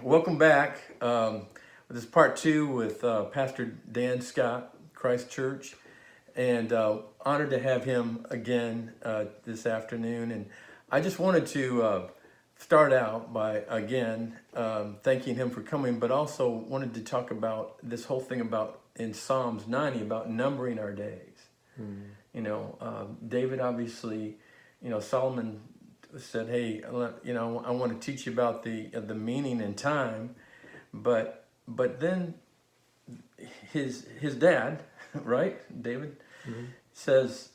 welcome back. This is part two with Pastor Dan Scott, Christ Church, and honored to have him again this afternoon. And I just wanted to start out by again thanking him for coming, but also wanted to talk about this whole thing about in Psalms 90 about numbering our days. David obviously, Solomon said, "Hey, I want to teach you about the meaning and time," but then his dad, right, David, says,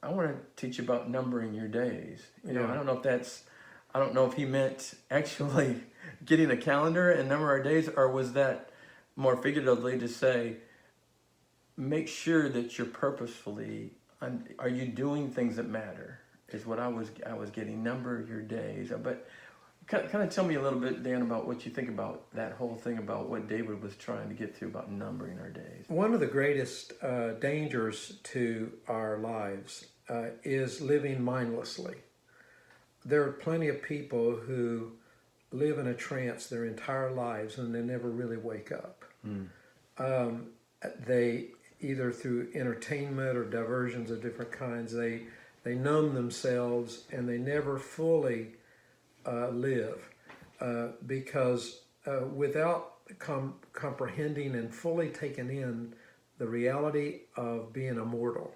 "I want to teach you about numbering your days." I don't know if he meant actually getting a calendar and number our days, or was that more figuratively to say, make sure that you're purposefully, are you doing things that matter? Is what I was getting. Number your days. But kind of tell me a little bit, Dan, about what you think about that whole thing about what David was trying to get to about numbering our days. One of the greatest dangers to our lives is living mindlessly. There are plenty of people who live in a trance their entire lives and they never really wake up. They either through entertainment or diversions of different kinds, they numb themselves and they never fully live because without comprehending and fully taking in the reality of being a mortal,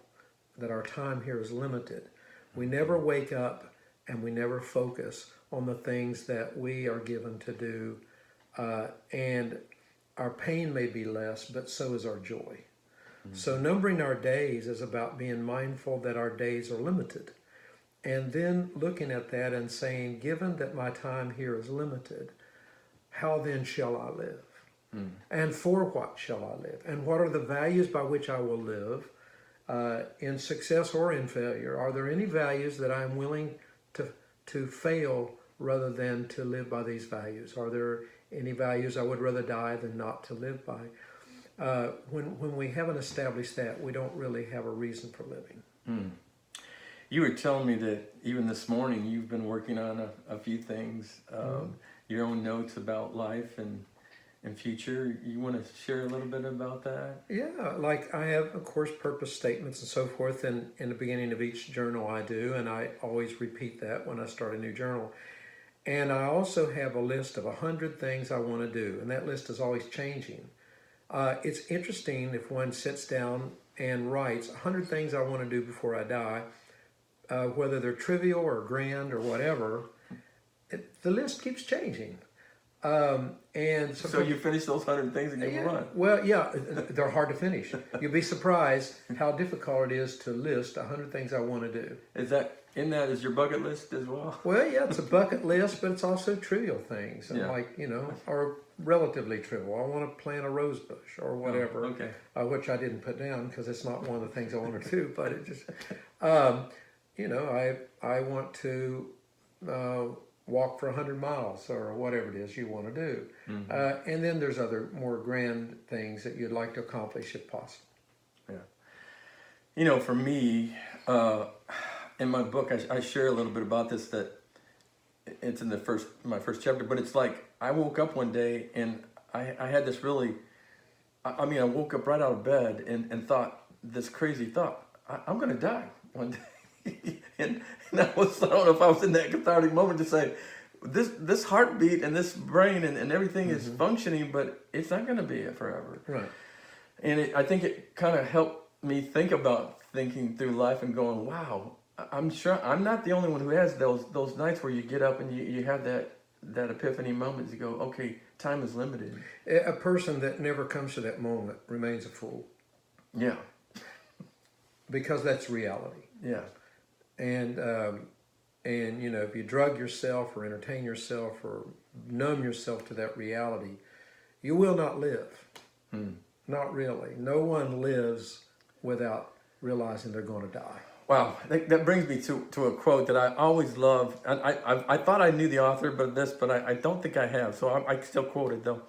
that our time here is limited, we never wake up and we never focus on the things that we are given to do, and our pain may be less, but so is our joy. So numbering our days is about being mindful that our days are limited. And then looking at that and saying, given that my time here is limited, how then shall I live? And for what shall I live? And what are the values by which I will live in success or in failure? Are there any values that I'm willing to fail rather than to live by these values? Are there any values I would rather die than not to live by? When we haven't established that, we don't really have a reason for living. You were telling me that even this morning you've been working on a few things, your own notes about life and future. You want to share a little bit about that? Yeah, like I have, of course, purpose statements and so forth in the beginning of each journal I do, and I always repeat that when I start a new journal. And I also have a list of 100 things I want to do, and that list is always changing. It's interesting if one sits down and writes 100 things I want to do before I die, whether they're trivial or grand or whatever, the list keeps changing. And so you finish those 100 things and you run. Well, yeah, they're hard to finish. You'll be surprised how difficult it is to list 100 things I want to do. Is your bucket list as well? Well, yeah, it's a bucket list, but it's also trivial things, or relatively trivial. I want to plant a rose bush or whatever, which I didn't put down because it's not one of the things I want to do. But it just, I want to walk for 100 miles or whatever it is you want to do. And then there's other more grand things that you'd like to accomplish if possible. Yeah. For me, in my book, I share a little bit about this, that it's in my first chapter, but it's like I woke up one day and I had this I woke up right out of bed and thought this crazy thought, I'm going to die one day. and I don't know if I was in that cathartic moment to say, this heartbeat and this brain and everything is functioning, but it's not going to be it forever. Right. And I think it kind of helped me think about thinking through life and going, wow, I'm sure I'm not the only one who has those nights where you get up and you have that epiphany moment to go, okay, time is limited. A person that never comes to that moment remains a fool. Yeah. Because that's reality. Yeah. And if you drug yourself or entertain yourself or numb yourself to that reality, you will not live. Not really. No one lives without realizing they're going to die. Wow, that brings me to a quote that I always love. I thought I knew the author, but I don't think I have. So I still quote it though.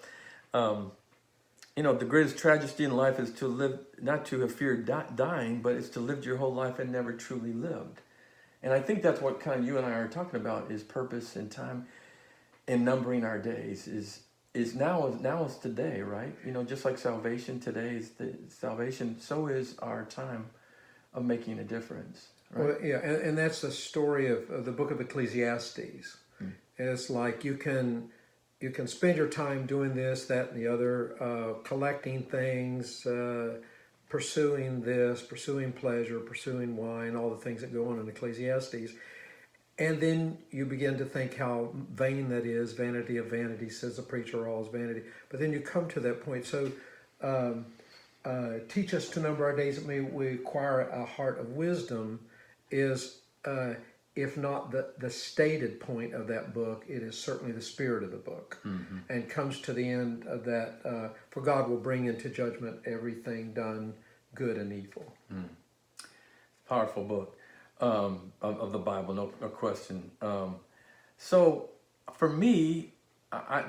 The greatest tragedy in life is to live, not to have feared dying, but it's to live your whole life and never truly lived. And I think that's what kind of you and I are talking about, is purpose and time. in numbering our days is now is today, right? Just like salvation today is the salvation, so is our time of making a difference. Right? Well, yeah, and that's the story of the book of Ecclesiastes. And it's like you can spend your time doing this, that, and the other, collecting things, pursuing this, pursuing pleasure, pursuing wine, all the things that go on in Ecclesiastes. And then you begin to think how vain that is. Vanity of vanity, says the preacher, all is vanity. But then you come to that point. So teach us to number our days that may we acquire a heart of wisdom is, if not the stated point of that book, it is certainly the spirit of the book. Mm-hmm. And comes to the end of that, for God will bring into judgment everything done, good and evil. Mm. Powerful book. Of the Bible, no question. So for me,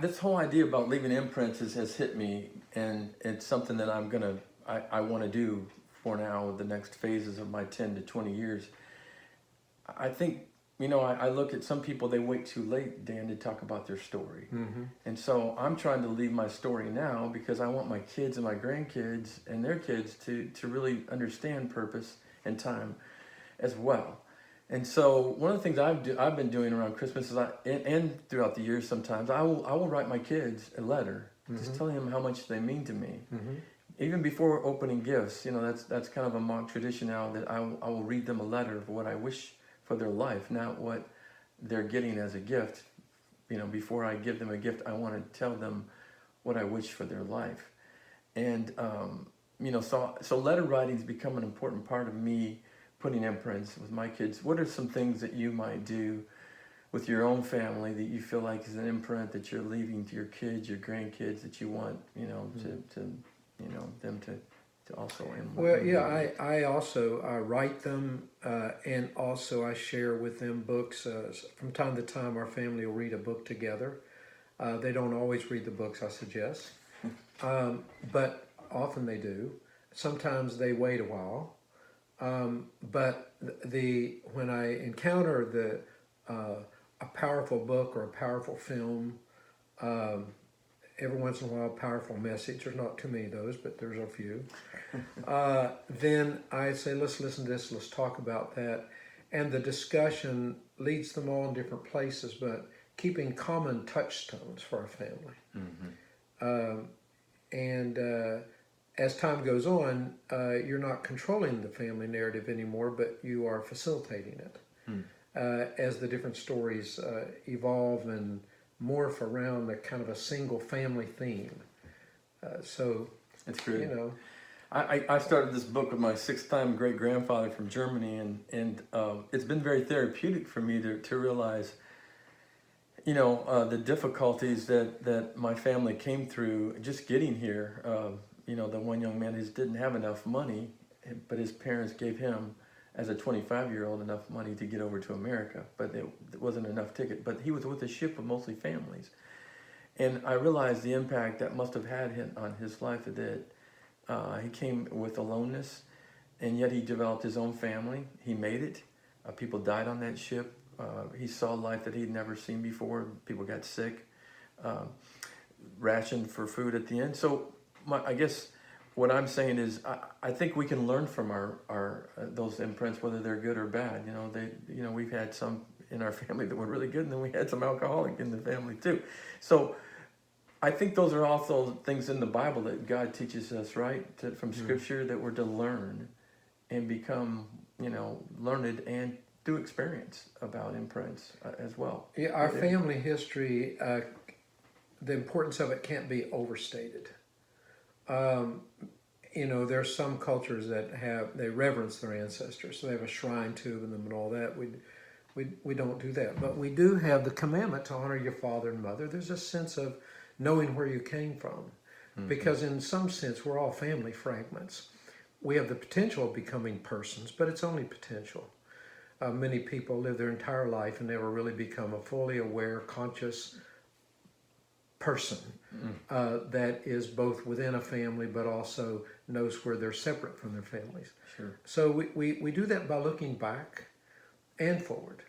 this whole idea about leaving imprints has hit me, and it's something that I want to do for now, the next phases of my 10 to 20 years. I think, I look at some people, they wait too late, Dan, to talk about their story. Mm-hmm. And so I'm trying to leave my story now because I want my kids and my grandkids and their kids to really understand purpose and time as well. And so one of the things I've been doing around Christmas is and throughout the years sometimes I will write my kids a letter, mm-hmm. just telling them how much they mean to me. Mm-hmm. Even before opening gifts, that's kind of a mock tradition now that I will read them a letter of what I wish for their life, not what they're getting as a gift. Before I give them a gift, I want to tell them what I wish for their life. And so letter writing's become an important part of me putting imprints with my kids. What are some things that you might do with your own family that you feel like is an imprint that you're leaving to your kids, your grandkids, that you want, them to also implement? Well, yeah, I also write them, and also I share with them books. From time to time, our family will read a book together. They don't always read the books I suggest, but often they do. Sometimes they wait a while. But when I encounter a powerful book or a powerful film, every once in a while a powerful message, there's not too many of those, but there's a few, then I say, let's listen to this, let's talk about that. And the discussion leads them all in different places, but keeping common touchstones for our family. Mm-hmm. As time goes on, you're not controlling the family narrative anymore, but you are facilitating it. As the different stories evolve and morph around the kind of a single family theme. So, it's great. I started this book with my 6th-time great-grandfather from Germany, and it's been very therapeutic for me to realize, the difficulties that my family came through just getting here. The one young man who didn't have enough money, but his parents gave him, as a 25-year-old, enough money to get over to America, but it wasn't enough ticket. But he was with a ship of mostly families. And I realized the impact that must have had on his life, that he came with aloneness, and yet he developed his own family. He made it. People died on that ship. He saw life that he'd never seen before. People got sick, rationed for food at the end. So I guess what I'm saying is I think we can learn from our those imprints, whether they're good or bad. We've had some in our family that were really good, and then we had some alcoholic in the family too. So I think those are also things in the Bible that God teaches us, right, from Scripture, that we're to learn and become, learned and do experience about imprints as well. Yeah, our family history, the importance of it can't be overstated. There's some cultures that they reverence their ancestors, so they have a shrine to them and all that. We don't do that, but we do have the commandment to honor your father and mother. There's a sense of knowing where you came from, because in some sense we're all family fragments. We have the potential of becoming persons, but it's only potential. Many people live their entire life and never really become a fully aware, conscious person that is both within a family but also knows where they're separate from their families. Sure. So we do that by looking back and forward.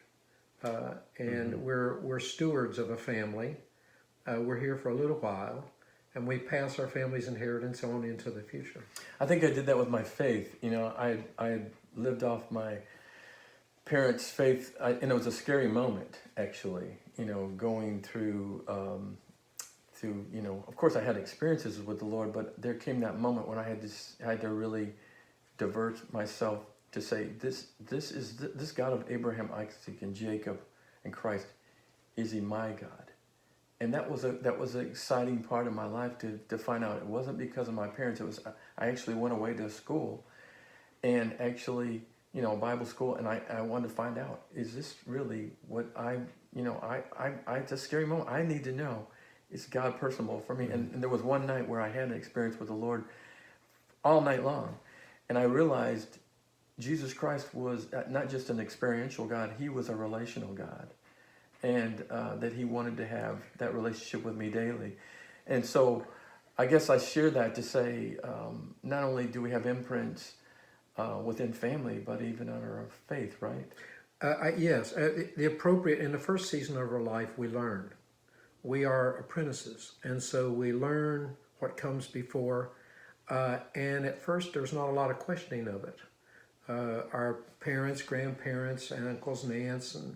and we're stewards of a family. We're here for a little while, and we pass our family's inheritance on into the future. I think I did that with my faith. I lived off my parents' faith, and it was a scary moment, actually. Going through, of course I had experiences with the Lord, but there came that moment when I had to really divert myself to say, this God of Abraham, Isaac, and Jacob, and Christ, is He my God? And that was an exciting part of my life to find out. It wasn't because of my parents. It was I actually went away to school, and actually, Bible school, and I wanted to find out, is this really what it's a scary moment. I need to know, is God personal for me? And there was one night where I had an experience with the Lord all night long, and I realized Jesus Christ was not just an experiential God, He was a relational God. And that He wanted to have that relationship with me daily. And so I guess I share that to say, not only do we have imprints within family, but even on our faith, right? Yes, the appropriate, in the first season of our life, we learn. We are apprentices, and so we learn what comes before, and at first there's not a lot of questioning of it. Our parents, grandparents, uncles and aunts, and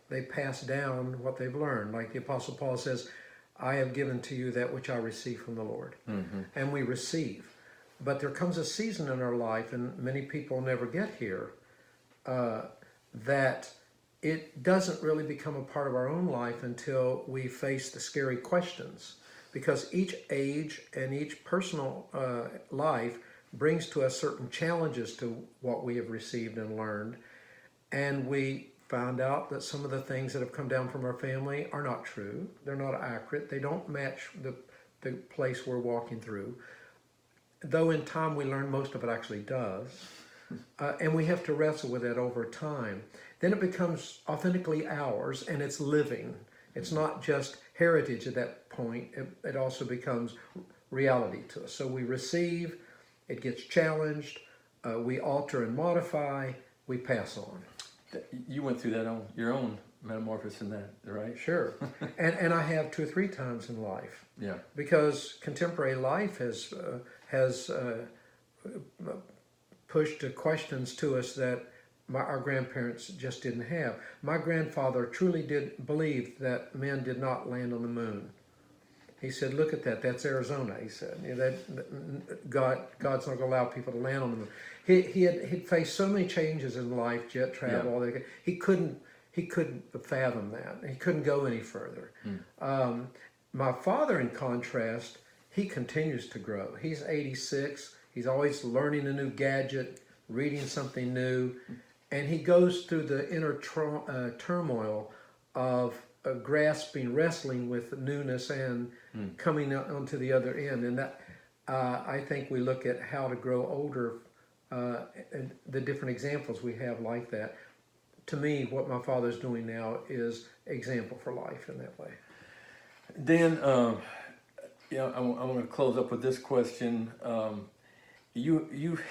they pass down what they've learned. Like the Apostle Paul says, I have given to you that which I received from the Lord. Mm-hmm. And we receive. But there comes a season in our life, and many people never get here, that it doesn't really become a part of our own life until we face the scary questions. Because each age and each personal life brings to us certain challenges to what we have received and learned. And we found out that some of the things that have come down from our family are not true. They're not accurate. They don't match the place we're walking through. Though in time we learn most of it actually does. And we have to wrestle with that over time. Then it becomes authentically ours, and it's living. It's not just heritage at that point. It also becomes reality to us. So we receive, it gets challenged, we alter and modify, we pass on. You went through that on your own metamorphosis in that, right? Sure. and I have 2 or 3 times in life. Yeah. Because contemporary life has pushed questions to us that our grandparents just didn't have. My grandfather truly did believe that men did not land on the moon. He said, look at that, that's Arizona, he said. That God's not going to allow people to land on the moon. He'd faced so many changes in life, jet travel, yeah. He couldn't fathom that. He couldn't go any further. My father, in contrast, he continues to grow. He's 86. He's always learning a new gadget, reading something new, and he goes through the inner turmoil of grasping, wrestling with newness and coming out onto the other end. And that I think we look at how to grow older, and the different examples we have like that. To me, what my father's doing now is example for life in that way. Dan, I'm going to close up with this question. You've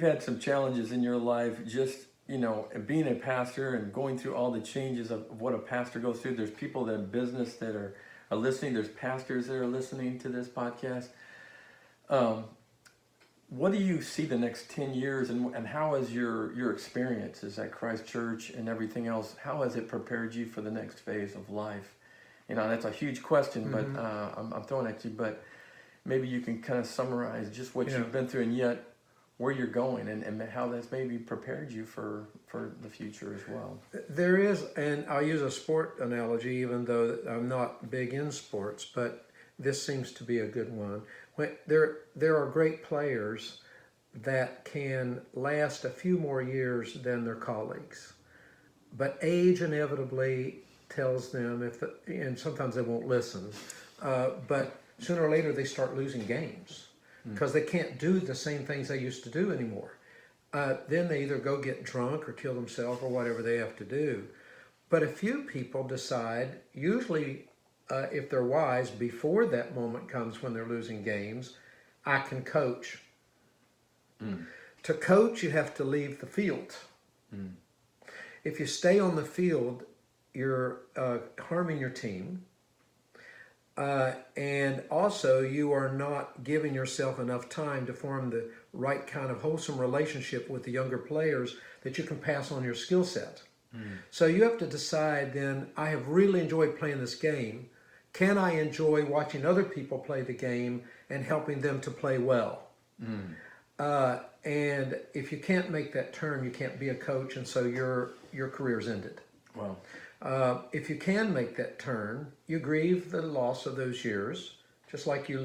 had some challenges in your life, just being a pastor and going through all the changes of what a pastor goes through. There's people that in business that are listening. There's pastors that are listening to this podcast. What do you see the next 10 years, and how has your experiences at Christ Church and everything else, how has it prepared you for the next phase of life? That's a huge question, but I'm throwing at you, but maybe you can kind of summarize just what you've been through and yet where you're going and how that's maybe prepared you for the future as well. There is, and I'll use a sport analogy, even though I'm not big in sports, but this seems to be a good one. There are great players that can last a few more years than their colleagues, but age inevitably tells them and sometimes they won't listen, but sooner or later they start losing games because they can't do the same things they used to do anymore. Then they either go get drunk or kill themselves or whatever they have to do. But a few people decide, usually if they're wise, before that moment comes when they're losing games, I can coach. To coach, you have to leave the field. if you stay on the field, you're harming your team. And also, you are not giving yourself enough time to form the right kind of wholesome relationship with the younger players that you can pass on your skill set. So you have to decide then, I have really enjoyed playing this game. Can I enjoy watching other people play the game and helping them to play well? And if you can't make that turn, you can't be a coach, and so your career's ended. Wow. If you can make that turn, you grieve the loss of those years, just like you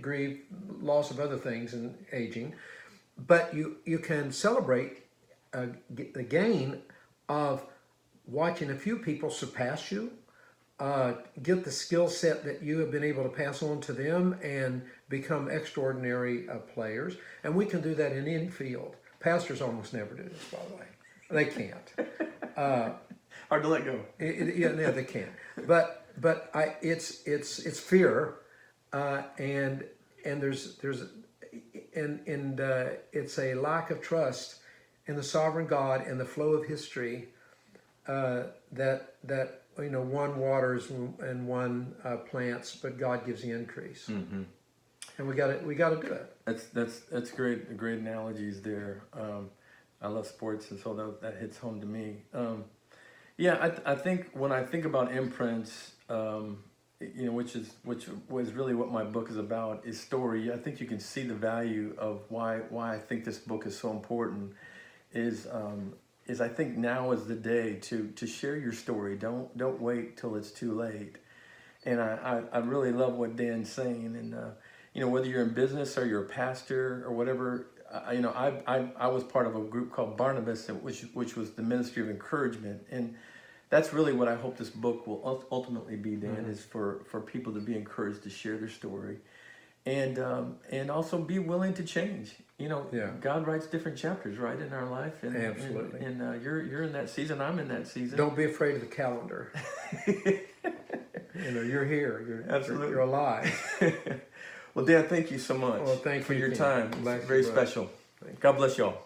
grieve loss of other things in aging. But you can celebrate the gain of watching a few people surpass you, get the skill set that you have been able to pass on to them, and become extraordinary players. And we can do that in any field. Pastors almost never do this, by the way. They can't. Hard to let go. Yeah, they can't. But it's fear, and it's a lack of trust in the sovereign God and the flow of history, that one waters and one plants, but God gives the increase. Mm-hmm. And we got to do it. That's great. Great analogies there. I love sports, and so that hits home to me. I think when I think about imprints, which was really what my book is about, is story. I think you can see the value of why I think this book is so important. Is I think now is the day to share your story. Don't wait till it's too late. And I really love what Dan's saying. And whether you're in business or you're a pastor or whatever, I was part of a group called Barnabas, which was the ministry of encouragement. And that's really what I hope this book will ultimately be, Dan, mm-hmm. is for people to be encouraged to share their story, and also be willing to change. God writes different chapters, right, in our life. And, absolutely. And you're in that season. I'm in that season. Don't be afraid of the calendar. You're here. Absolutely. You're alive. Well, Dan, thank you so much. Well, thank for you your time. It's very special. God bless y'all.